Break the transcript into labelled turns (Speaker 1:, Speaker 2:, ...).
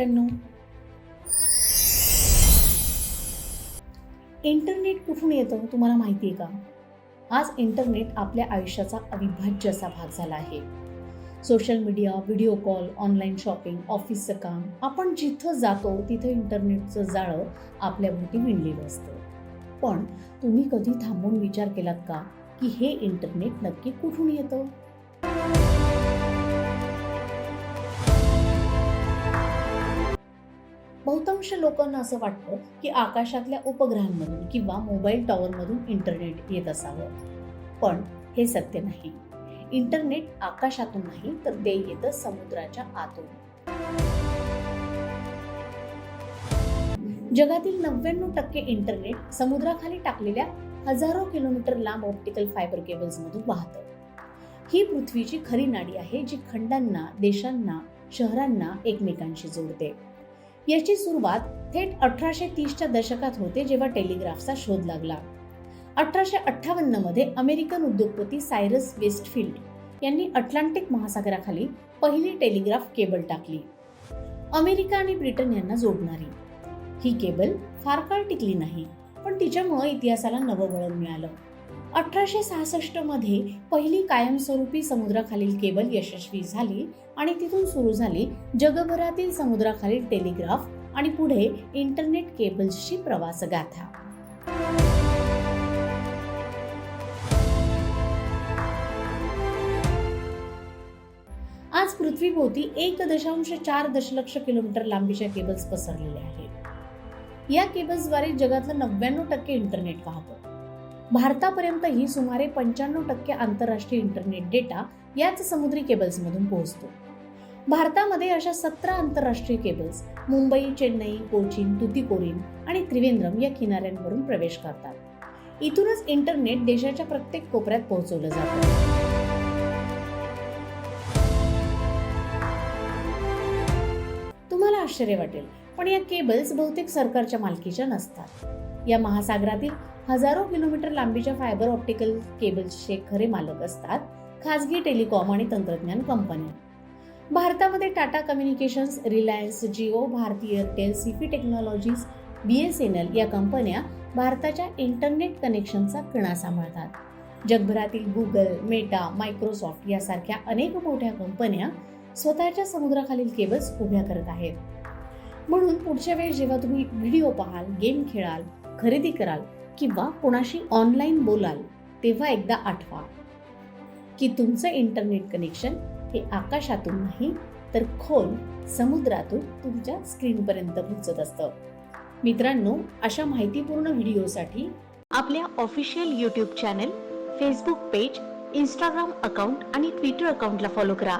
Speaker 1: मित्रांनो, इंटरनेट कुठून येतं तुम्हाला माहिती आहे का? आज इंटरनेट आपल्या आयुष्याचा अविभाज्य असा भाग झाला आहे. Social media, video call, online shopping, ऑफिसचं काम, आपण जिथं जातो तिथं इंटरनेटचं जाळं आपल्याभोवती विणलेलं असतं. पण तुम्ही कधी थांबून विचार केलात का की हे इंटरनेट नक्की कुठून येतं? बहुतांश लोकांना असं वाटतं की आकाशातल्या उपग्रहांमधून किंवा मोबाईल टॉवरमधून इंटरनेट येत असावं. पण हे सत्य नाही. इंटरनेट आकाशातून नाही तर ते येतं समुद्राच्या आतून. जगातील 99% इंटरनेट समुद्राखाली टाकलेल्या हजारो किलोमीटर लांब ऑप्टिकल फायबर केबल्स मधून वाहतं. ही पृथ्वीची खरी नाडी आहे जी खंडांना, देशांना, शहरांना एकमेकांशी जोडते. याची सुरुवात थेट 1830च्या दशकात होते, जेव्हा टेलिग्राफचा शोध लागला. 1858 मध्ये अमेरिकन उद्योगपती सायरस वेस्टफील्ड यांनी अटलांटिक महासागराखाली पहिली टेलिग्राफ केबल टाकली, अमेरिका आणि ब्रिटन यांना जोडणारी. ही केबल फार काळ टिकली नाही, पण तिच्यामुळे इतिहासाला नवं वळण मिळालं. 1866 मध्ये पहिली कायमस्वरूपी समुद्राखालील केबल यशस्वी झाली आणि तिथून सुरू झाली जगभरातील समुद्राखालील टेलिग्राफ आणि पुढे इंटरनेट केबल्सची प्रवास गाथा. आज पृथ्वीभोवती 1.4 दशलक्ष किलोमीटर लांबीच्या केबल्स पसरलेल्या आहेत. या केबल्सद्वारे जगातलं 99% इंटरनेट वाहतं. भारतापर्यंतही सुमारे 95% आंतरराष्ट्रीय इंटरनेट डेटा याच समुद्री केबल्समधून पोहोचतो. भारतामध्ये अशा 17 आंतरराष्ट्रीय केबल्स मुंबई, चेन्नई, कोचीन, तुतीकोरीन आणि त्रिवेंद्रम या किनाऱ्यांवरून प्रवेश करतात. इथूनच इंटरनेट देशाच्या प्रत्येक कोपऱ्यात पोहोचवलं जातं. तुम्हाला आश्चर्य वाटेल, पण या केबल्स बहुतेक सरकारच्या मालकीच्या नसतात. या महासागरातील हजारो किलोमीटर लांबीच्या फायबर ऑप्टिकल केबल्सचे खरे मालक असतात खासगी टेलिकॉम आणि तंत्रज्ञान कंपन्या. भारतामध्ये Tata Communications, Reliance, Jio, Bharti Airtel, CP Technologies, BSNL या कंपन्या भारताच्या इंटरनेट कनेक्शनचा कणा सांभाळतात. जगभरातील गुगल, मेटा, मायक्रोसॉफ्ट यासारख्या अनेक मोठ्या कंपन्या स्वतःच्या समुद्राखालील केबल्स उभ्या करत आहेत. म्हणून पुढच्या वेळेस जेव्हा तुम्ही व्हिडिओ पाहाल, गेम खेळाल, खरेदी कराल किंवा कोणाशी ऑनलाईन बोलाल, तेव्हा एकदा आठवा की तुमचं इंटरनेट कनेक्शन हे आकाशातून नाही तर खोल समुद्रातून तुमच्या स्क्रीनपर्यंत पोहोचत असतं. मित्रांनो, अशा माहितीपूर्ण व्हिडिओसाठी
Speaker 2: आपल्या official YouTube channel, Facebook page, Instagram account आणि ट्विटर अकाउंटला फॉलो करा.